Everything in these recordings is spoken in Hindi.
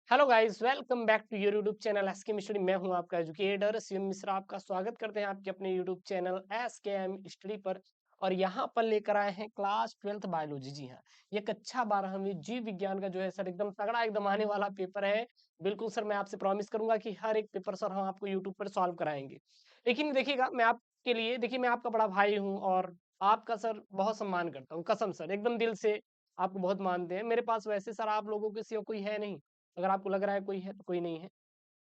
Hello guys, welcome back to your YouTube channel SK मिस्टडी। मैं हूं आपका एजुकेटर शिवम मिश्रा। आपका स्वागत करते हैं आपके अपने यूट्यूब चैनल एसकेएम स्टडी पर। और यहां पर लेकर आए हैं क्लास 12th बायोलॉजी। जी हाँ, ये कक्षा 12वीं जीव विज्ञान का जो है सर एकदम तगड़ा एकदम आने वाला पेपर है। बिल्कुल सर, मैं आपसे प्रॉमिस करूंगा कि हर एक पेपर सर हम आपको यूट्यूब पर सॉल्व कराएंगे। लेकिन देखिएगा, मैं आपके लिए देखिए, मैं आपका बड़ा भाई हूँ और आपका सर बहुत सम्मान करता हूँ, कसम सर एकदम दिल से आपको बहुत मानते हैं। मेरे पास वैसे सर आप लोगों के सिवा कोई है नहीं। अगर आपको लग रहा है कोई है तो कोई नहीं है।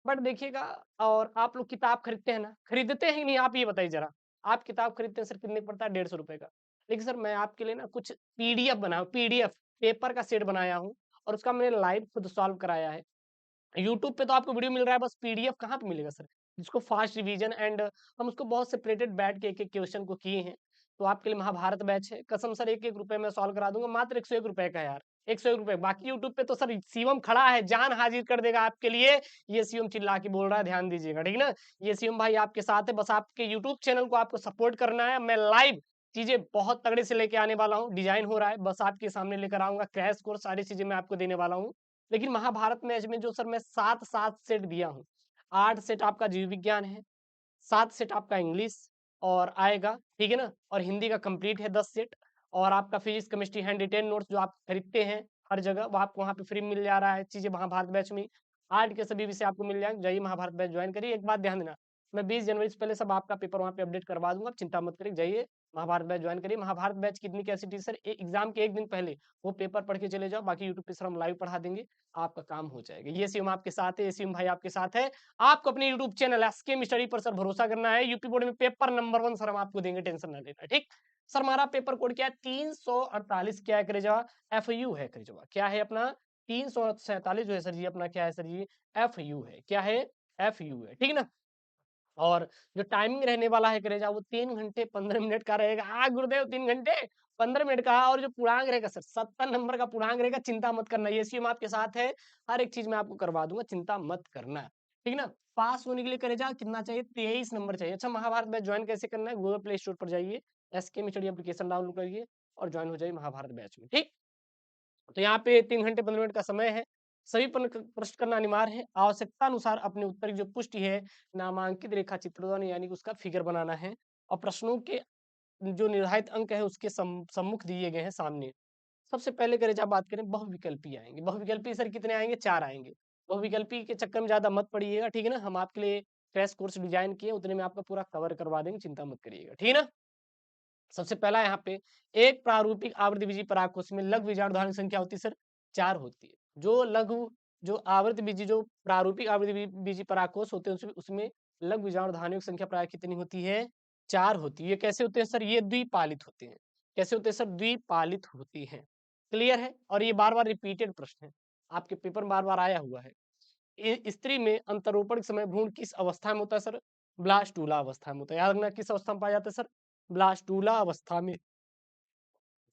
बट देखिएगा, और आप लोग किताब खरीदते हैं ना, खरीदते हैं कि नहीं आप ये बताइए जरा। आप किताब खरीदते हैं सर, कितने का पड़ता है? 150 रुपए का। लेकिन सर मैं आपके लिए ना कुछ पीडीएफ बना पीडीएफ पेपर का सेट बनाया हूँ और उसका मैंने लाइव खुद सॉल्व कराया है। यूट्यूब पे तो आपको वीडियो मिल रहा है, बस पीडीएफ कहाँ पे मिलेगा सर? जिसको फास्ट रिवीजन एंड हम उसको बहुत सेपरेटेड बैठ के एक-एक क्वेश्चन को किए हैं। तो आपके लिए महाभारत बैच है। कसम सर 1-1 रुपए में सॉल्व करा दूँगा, मात्र 101 रुपए का यार, 101 रुपए। बाकी यूट्यूब पे तो सर शिवम खड़ा है, जान हाजिर कर देगा आपके लिए। ये शिवम चिल्ला के बोल रहा है, ध्यान दीजिएगा, ठीक ना? ये शिवम भाई आपके साथ है, बस आपके यूट्यूब चैनल को आपको सपोर्ट करना है। मैं लाइव चीज़ें बहुत तगड़े से लेके आने वाला हूँ, डिज़ाइन हो रहा है, बस आपके सामने लेकर आऊँगा, क्रैश कोर्स सारी चीज़ें मैं आपको देने वाला हूँ। लेकिन महाभारत मैच में जो सर मैं 7-7 सेट दिया हूँ, 8 सेट आपका जीव विज्ञान है, 7 सेट आपका इंग्लिश और आएगा, ठीक है ना? और हिंदी का कंप्लीट है 10 सेट। और आपका physics, chemistry hand retain notes जो आप खरीदते हैं हर जगह, वो आपको वहाँ पे फ्री मिल जा रहा है चीज़ें महाभारत बैच में। आर्ट के सभी विषय आपको मिल जाएँगे, जाइए महाभारत बैच ज्वाइन करिए। एक बात ध्यान देना, मैं 20 जनवरी से पहले सब आपका पेपर वहाँ पे अपडेट करवा दूँगा, आप चिंता मत करिए, जाइए महाभारत बैच ज्वाइन करिए। महाभारत बैच कितनी कैपेसिटी सर, एग्ज़ाम के 1 दिन पहले वो पेपर पढ़ के चले जाओ, बाकी यूट्यूब पे सर हम लाइव पढ़ा देंगे, आपका काम हो जाएगा। ये शिवम आपके साथ है, ये शिवम भाई आपके साथ है। आपको अपने यूट्यूब चैनल एसके स्टडी पर सर भरोसा करना है। यूपी बोर्ड में पेपर नंबर 1 सर हम आपको देंगे, टेंशन ना लेना, ठीक? सर हमारा पेपर कोड क्या है? 348 क्या है करेजा? एफयू है करेजा। क्या है अपना? 347 जो है सर जी अपना क्या है सर जी? एफयू है। क्या है? एफयू है, ठीक है ना? और जो टाइमिंग रहने वाला है करेजा, वो 3 घंटे 15 मिनट का रहेगा। गुरुदेव 3 घंटे 15 मिनट का। और जो पूर्णांक रहेगा सर 70 नंबर का पूर्णांक रहेगा, चिंता मत करना। ये सीएम आपके साथ है, हर एक चीज़ मैं आपको करवा दूँगा, चिंता मत करना। ठीक है ना? पास होने के लिए करेजा कितना चाहिए? 23 नंबर चाहिए। अच्छा, महाभारत बैच जॉइन कैसे करना है? गूगल प्ले स्टोर पर जाइए, एसके स्टडी एप्लीकेशन डाउनलोड करिए और जॉइन हो जाइए महाभारत बैच में, ठीक? तो यहाँ पे 3 घंटे 15 मिनट का समय है। सभी प्रश्न करना अनिवार्य है। आवश्यकता अनुसार अपने उत्तर की जो पुष्टि है, नामांकित रेखा चित्र द्वारा यानी कि उसका फिगर बनाना है और प्रश्नों के जो निर्धारित अंक है उसके सम्मुख दिए गए हैं सामने। सबसे पहले करें जब बात करें, बहुविकल्पी आएँगे। बहुविकल्पी सर कितने आएँगे? 4 आएँगे। बहुविकल्पी के चक्कर में ज़्यादा मत पड़िएगा, ठीक है ना? हम आपके लिए क्रैश कोर्स डिज़ाइन किए, उतने में आपका पूरा कवर करवा देंगे, चिंता मत करिएगा, ठीक है ना? सबसे पहला यहाँ पे, एक प्रारूपिक आवृत्तिबीजी परागकोश में लघु बीजाणुधानी संख्या होती है सर 4 होती है। जो आवृत्तिबीजी जो प्रारूपिक आवृत्तिबीजी परागकोश होते हैं उसमें उसमें लघु बीजाणुधानियों की संख्या प्राय कितनी होती है? 4 होती है। ये कैसे होते हैं सर? ये द्विपालित होते हैं। कैसे होते हैं सर? द्विपालित होती हैं। क्लियर है? और ये बार-बार रिपीटेड प्रश्न है। आपके पेपर में बार-बार आया हुआ है। स्त्री में अंतरोपण के समय भ्रूण किस अवस्था में होता है सर? ब्लास्टूला अवस्था में होता है। याद रखना, किस अवस्था में पाया जाता है सर? ब्लास्टूला अवस्था में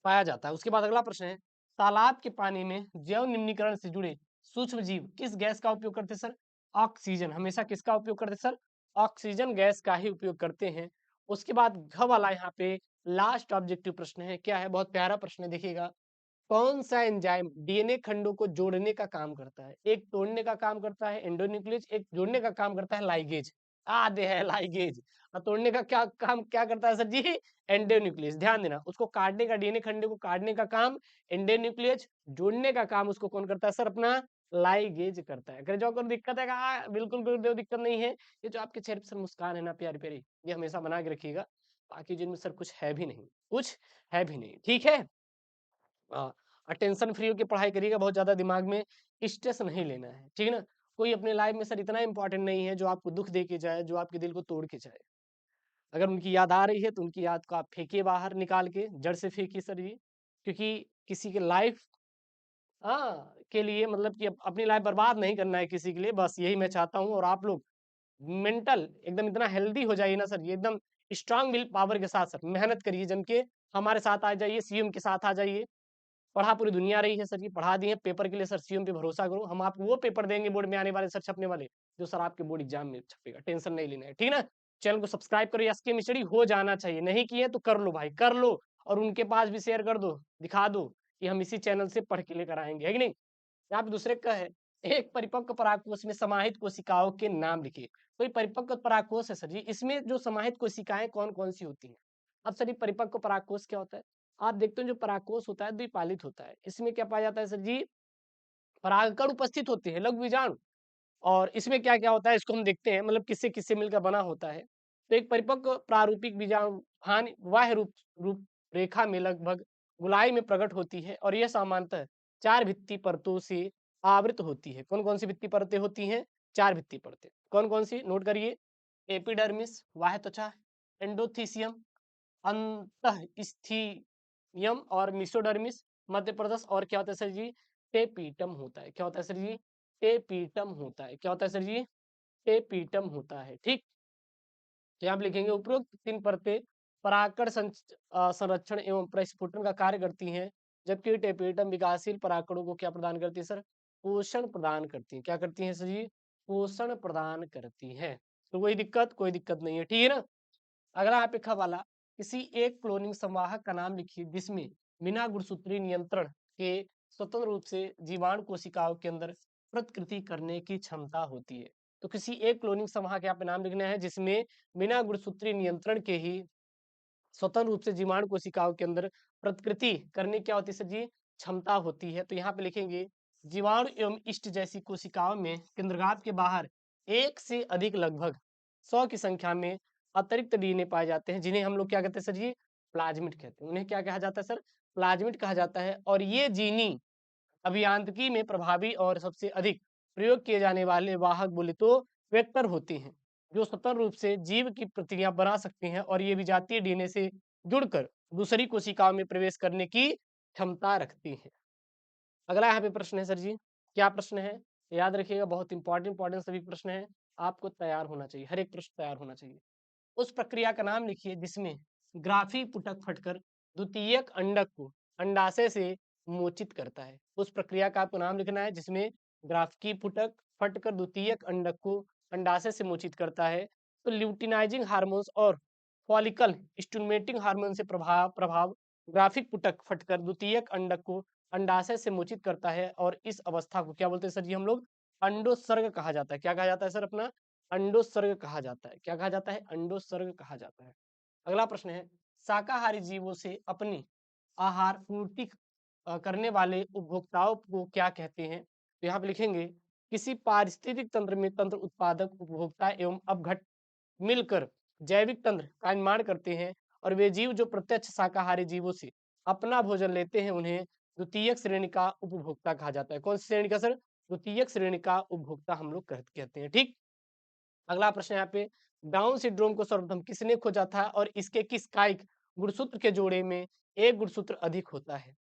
पाया जाता है। उसके बाद अगला प्रश्न है, तालाब के पानी में जैव निम्नीकरण से जुड़े सूक्ष्म जीव किस गैस का उपयोग करते हैं सर? ऑक्सीजन। हमेशा किसका उपयोग करते हैं सर? ऑक्सीजन गैस का ही उपयोग करते हैं। उसके बाद घ वाला यहाँ पे लास्ट ऑब्जेक्टिव प्रश्न है। क्या है? बहुत प्यारा प्रश्न है, देखिएगा। कौन सा एंजाइम डीएनए खंडों को जोड़ने का काम करता है? एक तोड़ने का काम करता है एंडोन्यूक्लियस, एक जोड़ने का काम करता है लाइगेज। आधे है लाइगेज। और तोड़ने का क्या काम क्या करता है सर जी? एंडोन्यूक्लियस। ध्यान देना, उसको काटने का, डीएनए खंडे को काटने का काम एंडोन्यूक्लियस, जोड़ने का काम उसको कौन करता है सर? अपना लाइगेज करता है। अगर जो कोई दिक्कत है कहा, बिल्कुल गुरुदेव दिक्कत नहीं है। ये जो आपके चेहरे पे सर मुस्कान है ना प्यारी प्यारी, ये हमेशा बना के रखिएगा। बाकी जिनमें सर कुछ है भी नहीं, कुछ है भी नहीं, ठीक है? टेंशन फ्री होके पढ़ाई करिएगा, बहुत ज़्यादा दिमाग में स्ट्रेस नहीं लेना है, ठीक है ना? कोई अपने लाइफ में सर इतना इम्पोर्टेंट नहीं है जो आपको दुःख दे के जाए, जो आपके दिल को तोड़ के जाए। अगर उनकी याद आ रही है तो उनकी याद को आप फेंकिए बाहर निकाल के, जड़ से फेंकिए सर ये। क्योंकि किसी के लाइफ के लिए मतलब कि अपनी लाइफ बर्बाद नहीं करना है किसी के लिए, बस यही मैं चाहता हूँ। और आप लोग मेंटल एकदम इतना हेल्दी हो जाइए ना सर, ये एकदम स्ट्रॉन्ग विल पावर के साथ सर मेहनत करिए जम के, हमारे साथ आ जाइए, सीएम के साथ आ जाइए। पढ़ा पूरी दुनिया रही है सर जी, पढ़ा दी है। पेपर के लिए सर सीएम पे भरोसा करो, हम आपको वो पेपर देंगे बोर्ड में आने वाले सर छपने वाले, जो सर आपके बोर्ड एग्जाम में छपेगा, टेंशन नहीं लेना है, ठीक है ना? चैनल को सब्सक्राइब करो, एसके स्टडी हो जाना चाहिए, नहीं किए तो कर लो भाई, कर लो। और उनके पास भी शेयर कर दो, दिखा दो कि हम इसी चैनल से पढ़ के लेकर आएंगे, है कि नहीं? यहाँ पे दूसरे का है, एक परिपक्व परागकोश में समाहित कोशिकाओं के नाम लिखिए। तो ये परिपक्व परागकोश है सर जी, इसमें जो समाहित कोशिकाएं कौन कौन सी होती हैं? अब सर ये परिपक्व परागकोश क्या होता है? आप देखते हो जो परागकोश होता है द्विपालित होता है, इसमें क्या पाया जाता है सर जी? परागकण उपस्थित होते हैं, लघु बीजाणु। और इसमें क्या-क्या होता है इसको हम देखते हैं, मतलब किससे-किससे मिलकर बना होता है। तो एक परिपक्व प्रारूपिक बीजाणु हानि बाह्य रूप रेखा में लगभग गोलाई में प्रकट होती है और यह सामान्यतः 4 भित्ति परतों से आवृत होती है। कौन-कौन सी भित्ति परतें होती हैं? 4 भित्ति परतें। कौन-कौन सी? नोट करिए। एपिडर्मिस बाह्य त्वचा, एंडोथीसियम, अंतःस्थियम और मेसोडर्मिस मध्य प्रदेश, और क्या होता है सर जी? टेपीटम होता है। क्या होता है सर जी? टेपीटम होता है। क्या होता है सर जी? टेपीटम होता है। ठीक, तो यहाँ आप लिखेंगे उपरोक्त 3 परतें परागकण संरक्षण एवं प्रस्फुटन का कार्य करती हैं, जबकि टेपीटम विकासशील परागकणों को क्या प्रदान करती है सर? पोषण प्रदान करती है। क्या करती है सर जी? पोषण प्रदान करती है। तो कोई दिक्कत नहीं है, ठीक है ना? अगला आप एक वाला, किसी एक क्लोनिंग संवाहक का नाम लिखिए जिसमें बिना गुणसूत्रीय नियंत्रण के स्वतंत्र रूप से जीवाणु कोशिकाओं के अंदर प्रतिकृति करने की क्षमता होती है। तो किसी एक क्लोनिंग संवाहक यहाँ पे नाम लिखना है जिसमें बिना गुणसूत्रीय नियंत्रण के ही स्वतंत्र रूप से जीवाणु कोशिकाओं के अंदर प्रतिकृति करने क्या होती है सर जी? क्षमता होती है। तो यहाँ पे लिखेंगे जीवाणु एवं इष्ट जैसी कोशिकाओं में केंद्रगात के बाहर एक से अधिक लगभग 100 की संख्या में अतिरिक्त डीएनए पाए जाते हैं, जिन्हें हम लोग क्या कहते हैं सर जी? प्लाज्मिड कहते हैं। उन्हें क्या कहा जाता है सर? प्लाज्मिड कहा जाता है। और ये जीनी अभियांत्रिकी में प्रभावी और सबसे अधिक प्रयोग किए जाने वाले वाहक बोले तो वेक्टर होते हैं, जो स्वतंत्र रूप से जीव की प्रतियां बना सकते हैं और ये विजातीय डीएनए से जुड़कर दूसरी कोशिकाओं में प्रवेश करने की क्षमता रखती हैं। अगला यहाँ पे प्रश्न है सर जी, क्या प्रश्न है? याद रखिएगा, बहुत इंपॉर्टेंट सभी प्रश्न है, आपको तैयार होना चाहिए, हर एक प्रश्न तैयार होना चाहिए। उस प्रक्रिया का नाम लिखिए जिसमें ग्राफी पुटक फटकर द्वितीयक अंडक को अंडाशय से मोचित करता है। उस प्रक्रिया का आपको नाम लिखना है जिसमें ग्राफकी पुटक फटकर द्वितीयक अंडक को अंडाशय से मोचित करता है। तो ल्यूटिनाइजिंग हार्मोन्स और फॉलिकल स्टिमुलेटिंग हार्मोन से प्रभाव प्रभाव ग्राफिक पुटक फटकर द्वितीयक अंडक को अंडाशय से मोचित करता है और इस अवस्था को क्या बोलते हैं सर जी? हम लोग अंडोत्सर्ग कहा जाता है। क्या कहा जाता है सर? अपना अंडोत्सर्ग कहा जाता है। क्या कहा जाता है? अंडोत्सर्ग कहा जाता है। अगला प्रश्न है, शाकाहारी जीवों से अपनी आहार पूर्ति करने वाले उपभोक्ताओं को क्या कहते हैं? तो यहाँ पे लिखेंगे किसी पारिस्थितिक तंत्र में तंत्र उत्पादक उपभोक्ता एवं अपघट मिलकर जैविक तंत्र का निर्माण करते हैं, और वे जीव जो प्रत्यक्ष शाकाहारी जीवों से अपना भोजन लेते हैं उन्हें द्वितीयक श्रेणी का उपभोक्ता कहा जाता है। कौन सी श्रेणी का सर? द्वितीयक श्रेणी का उपभोक्ता हम लोग कहते हैं। ठीक, अगला प्रश्न है यहाँ पे, डाउन सिंड्रोम को सर्वप्रथम किसने खोजा था और इसके किस कायिक गुणसूत्र के जोड़े में एक गुणसूत्र अधिक होता है?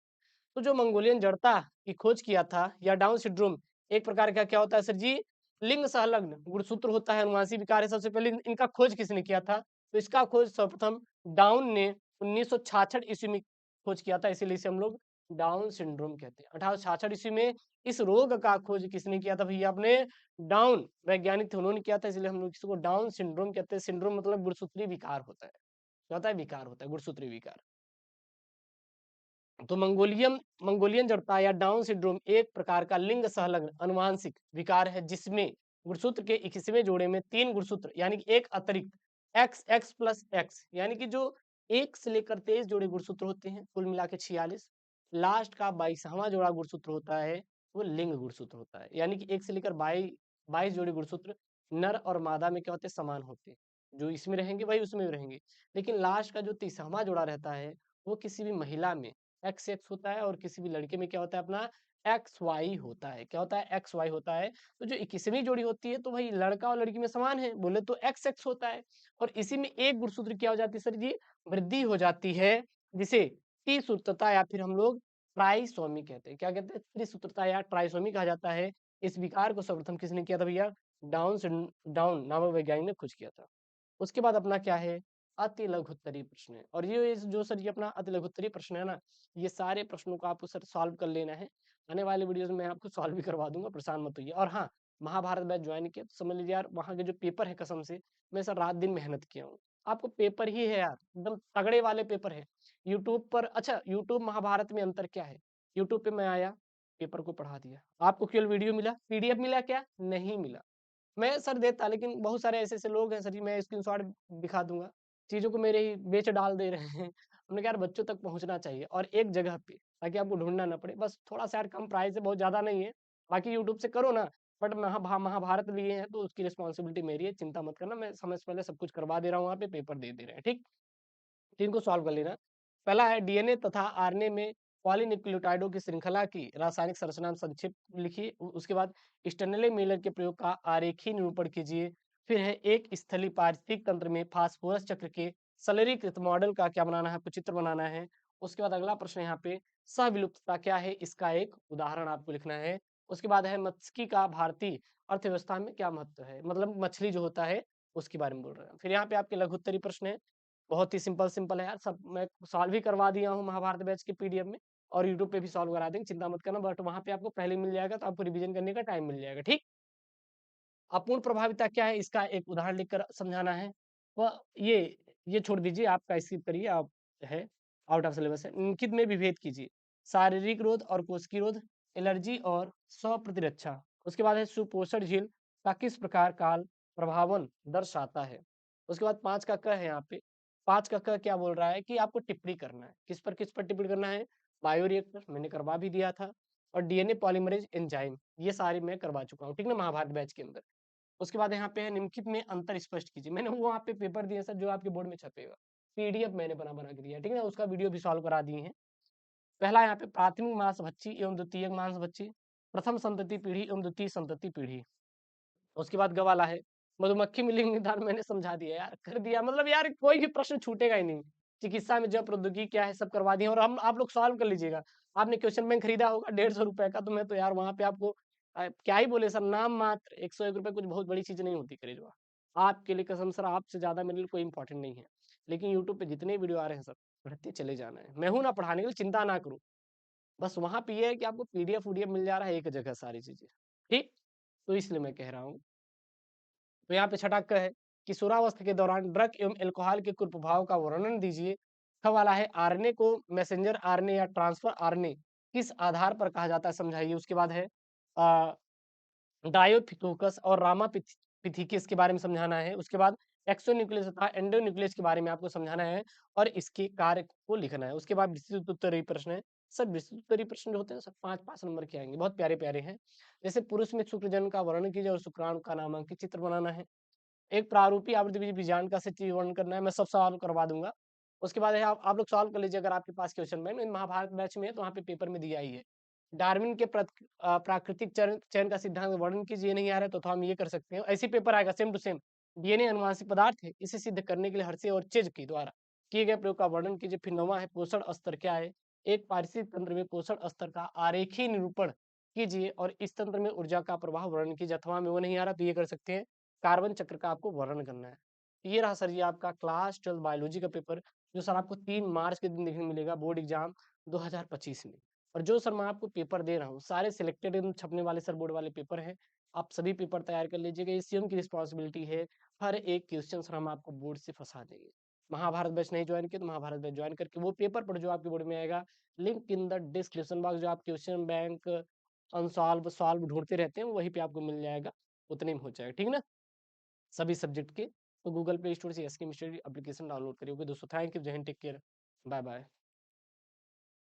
तो जो मंगोलियन जड़ता की खोज किया था, या डाउन सिंड्रोम एक प्रकार का क्या होता है सर जी? लिंग संलग्न गुणसूत्र होता है, अनुवांशिक विकार है। सबसे पहले इनका खोज किसने किया था? तो इसका खोज सर्वप्रथम डाउन ने 1966 ईस्वी में खोज किया था, इसीलिए इसे हम लोग डाउन सिंड्रोम कहते हैं। 1866 ईस्वी में इस रोग का खोज किसने किया था भैया? अपने डाउन वैज्ञानिक थे, उन्होंने किया था, इसलिए हम लोग इसको डाउन सिंड्रोम कहते हैं। सिंड्रोम मतलब गुणसूत्रीय विकार होता है। क्या होता है? विकार होता है, गुणसूत्रीय विकार। तो मंगोलियन जड़ता या डाउन सिंड्रोम एक प्रकार का लिंग संलग्न अनुवांशिक विकार है जिसमें गुणसूत्र के 21वें जोड़े में 3 गुणसूत्र यानी कि एक अतिरिक्त एक्स प्लस एक्स यानी कि जो 1 से लेकर 23 जोड़े गुणसूत्र होते हैं, कुल मिला के 46, लास्ट का 22वां जोड़ा गुणसूत्र होता है, वो लिंग गुणसूत्र होता है। यानी कि 1 से लेकर 22 जोड़े गुणसूत्र नर और मादा में क्या होते हैं? समान होते हैं। जो इसमें रहेंगे वही उसमें भी रहेंगे, लेकिन लास्ट का जो 30वां जोड़ा रहता है वो किसी भी महिला में एक्स एक्स होता है और किसी भी लड़के में क्या होता है? अपना एक्स वाई होता है। क्या होता है? एक्स वाई होता है। तो जो 21वीं जोड़ी होती है तो भाई लड़का और लड़की में समान है, बोले तो एक्स एक्स होता है। और इसी में एक गुणसूत्र क्या हो जाती है सर जी? वृद्धि हो जाती है, जिसे त्रिसूत्रता या फिर हम लोग ट्राइसोमी कहते हैं। क्या कहते हैं? त्रिसूत्रता या ट्राइसोमी कहा जाता है। इस विकार को सर्वप्रथम किसने किया था भैया? डाउन नामक वैज्ञानिक ने खोज किया था। उसके बाद अपना क्या है? अति लघुत्तरीय प्रश्न है। और ये जो सर ये अपना अति लघुत्तरीय प्रश्न है ना, ये सारे प्रश्नों को आपको सर सॉल्व कर लेना है। आने वाले वीडियोस में मैं आपको सॉल्व भी करवा दूंगा, परेशान मत होइए। और हाँ, महाभारत बैच ज्वाइन किया तो समझ लीजिए यार, वहाँ के जो पेपर है कसम से मैं सर रात दिन मेहनत किया हूँ। आपको पेपर ही है यार, एकदम तगड़े वाले पेपर है। यूट्यूब पर, अच्छा यूट्यूब महाभारत में अंतर क्या है? यूट्यूब पे मैं आया, पेपर को पढ़ा दिया। आपको केवल वीडियो मिला, पीडीएफ मिला क्या? नहीं मिला। मैं सर देता, लेकिन बहुत सारे ऐसे-ऐसे लोग हैं सर जी, मैं स्क्रीनशॉट दिखा दूँगा, चीज़ों को मेरे ही बेच डाल दे रहे हैं। हमने कहा यार बच्चों तक पहुँचना चाहिए और एक जगह पे, ताकि आपको ढूँढना ना पड़े। बस थोड़ा-सा यार कम प्राइस है, बहुत ज़्यादा नहीं है। बाकी यूट्यूब से करो ना, बट महाभारत लिए हैं तो उसकी रिस्पॉन्सिबिलिटी मेरी है, चिंता मत करना, मैं समय से पहले सब कुछ करवा दे रहा हूँ, वहाँ पे पेपर दे रहे हैं, ठीक? तो इनको सॉल्व कर लेना। पहला है डीएनए तथा आरएनए में पॉलीन्यूक्लियोटाइडों की श्रृंखला की रासायनिक संरचना में संक्षिप्त लिखिए। उसके बाद स्टेनले मिलर के प्रयोग का आरेखीय निरूपण कीजिए। फिर है एक स्थलीय पारिस्थितिक तंत्र में फास्फोरस चक्र के सरलीकृत मॉडल का क्या बनाना है, आपको चित्र बनाना है। उसके बाद अगला प्रश्न यहाँ पे सहविलुप्तता क्या है, इसका एक उदाहरण आपको लिखना है। उसके बाद है मत्स्यिकी का भारतीय अर्थव्यवस्था में क्या महत्व है, मतलब मछली जो होता है उसके बारे में बोल रहे हैं। फिर यहाँ पे आपके लघु उत्तरीय प्रश्न है, बहुत ही सिंपल सिंपल है यार, सब मैं सॉल्व ही करवा दिया हूँ महाभारत बैच के पीडीएफ में, और यूट्यूब पे भी सॉल्व करा देंगे, चिंता मत करना। बट वहाँ पे आपको पहले मिल जाएगा, तो आपको रिवीजन करने का टाइम मिल जाएगा, ठीक। अपूर्ण प्रभाविता क्या है, इसका एक उदाहरण लिखकर समझाना है। वह ये छोड़ दीजिए, आपका स्किप करिए, आप है आउट ऑफ सिलेबस है। निम्नलिखित में विभेद कीजिए, शारीरिक रोध और कोशिकीय रोध, एलर्जी और स्व प्रतिरक्षा। उसके बाद है सुपोषण झील का किस प्रकार काल प्रभावन दर्शाता है। उसके बाद 5 का क है यहाँ पे। 5 का क क्या बोल रहा है कि आपको टिप्पणी करना है, किस पर टिप्पणी करना है? बायोरिएक्टर मैंने करवा भी दिया था, और डीएनए पॉलीमरेज एंजाइम, ये सारे मैं करवा चुका हूँ, ठीक ना, महाभारत बैच के अंदर। उसके बाद यहाँ पे है निम्नलिखित में अंतर स्पष्ट कीजिए। मैंने वो वहाँ पे पेपर दिए सर, जो आपके बोर्ड में छपेगा, पीडीएफ मैंने बना के दिया है, ठीक है ना, उसका वीडियो भी सॉल्व करा दिए हैं। पहला यहाँ पे प्राथमिक मांसभक्षी एवं द्वितीयक मांसभक्षी, प्रथम संतति पीढ़ी एवं द्वितीय संतति पीढ़ी। उसके बाद गवाला है, मधुमक्खी में लिंग निर्धारण मैंने समझा दिया यार, कर दिया, मतलब यार कोई भी प्रश्न छूटेगा ही नहीं। चिकित्सा में जैव प्रौद्योगिकी क्या है, सब करवा दिए, और हम आप लोग सॉल्व कर लीजिएगा। आपने क्वेश्चन बैंक खरीदा होगा 150 रुपए का, तो मैं तो यार वहाँ पे आपको क्या ही बोले सर, नाम मात्र 101 रुपए, कुछ बहुत बड़ी चीज नहीं होती खरीदवा। आपके लिए कसम सर, आपसे ज्यादा मेरे लिए कोई इंपॉर्टेंट नहीं है। लेकिन यूट्यूब पे जितने वीडियो आ रहे हैं सर, पढ़ते चले जाना है। मैं हूं ना पढ़ाने के लिए, चिंता ना करो। बस वहां पे ये है कि आपको पीडीएफ वीडीएफ मिल जा रहा है एक जगह सारी चीजें, ठीक। तो इसलिए मैं कह रहा हूँ। तो यहाँ पे छठा क है, किशोरावस्था के दौरान ड्रग एवं अल्कोहल के कुप्रभाव का वर्णन दीजिए। ख वाला है, आरएनए को मैसेंजर आरएनए या ट्रांसफर आरएनए किस आधार पर कहा जाता है, समझाइए। उसके बाद है डायोफिथोकस और पिथिकेस के बारे में समझाना है। उसके बाद एक्सोन्यूक्लियस तथा एंडोन्यूक्लियस के बारे में आपको समझाना है, और इसके कार्य को लिखना है। उसके बाद विस्तृत उत्तरीय प्रश्न है। सब विस्तृत उत्तरीय प्रश्न जो होते हैं सब 5-5 नंबर के आएंगे, बहुत प्यारे प्यारे हैं। जैसे पुरुष में शुक्रजन का वर्णन कीजिए और शुक्राणु का नामांकित चित्र बनाना है। एक प्रारूपी आवृत्ति विजान का सचित्र वर्णन करना है, मैं सब सवाल करवा दूंगा। उसके बाद है, आप लोग सॉल्व कर लीजिए अगर आपके पास क्वेश्चन बैंक महाभारत बैच में है, तो वहाँ पे पेपर में दिया ही है। डार्विन के प्राकृतिक चयन चयन का सिद्धांत वर्णन कीजिए, नहीं आ रहा है तो हम ये कर सकते हैं, ऐसे पेपर आएगा सेम टू सेम। डीएनए अनुवांशिक पदार्थ है, इसे सिद्ध करने के लिए हर्षे और चेज के द्वारा किए गए प्रयोग का वर्णन कीजिए। फिर 9वां है, पोषण स्तर क्या है, एक पारिस्थितिक तंत्र में पोषण स्तर का आरेखीय निरूपण कीजिए, और इस तंत्र में ऊर्जा का प्रवाह वर्णन कीजिए। अथवा में वो नहीं आ रहा तो ये कर सकते हैं, कार्बन चक्र का आपको वर्णन करना है। ये रहा सर जी आपका क्लास 12 बायोलॉजी का पेपर, जो सर आपको 3 मार्च के दिन देखने मिलेगा, बोर्ड एग्जाम 2025 में। और जो सर मैं आपको पेपर दे रहा हूँ, सारे सिलेक्टेड एंड छपने वाले सर बोर्ड वाले पेपर हैं। आप सभी पेपर तैयार कर लीजिएगा, ये सीएम की रिस्पॉन्सिबिलिटी है। हर एक क्वेश्चन सर हम आपको बोर्ड से फंसा देंगे। महाभारत बैच नहीं ज्वाइन किया तो महाभारत बैच ज्वाइन करके वो पेपर पढ़ जो आपके बोर्ड में आएगा। Link in the description box, जो आप क्वेश्चन बैंक अनसॉल्व सॉल्व ढूंढते रहते हैं, वहीं पे आपको मिल जाएगा, उतने में हो जाएगा, ठीक ना, सभी सब्जेक्ट के। तो गूगल प्ले स्टोर से एसके मिस्ट्री एप्लीकेशन डाउनलोड करिए। ओके दोस्तों, थैंक यू, जय Hind, take care, bye bye.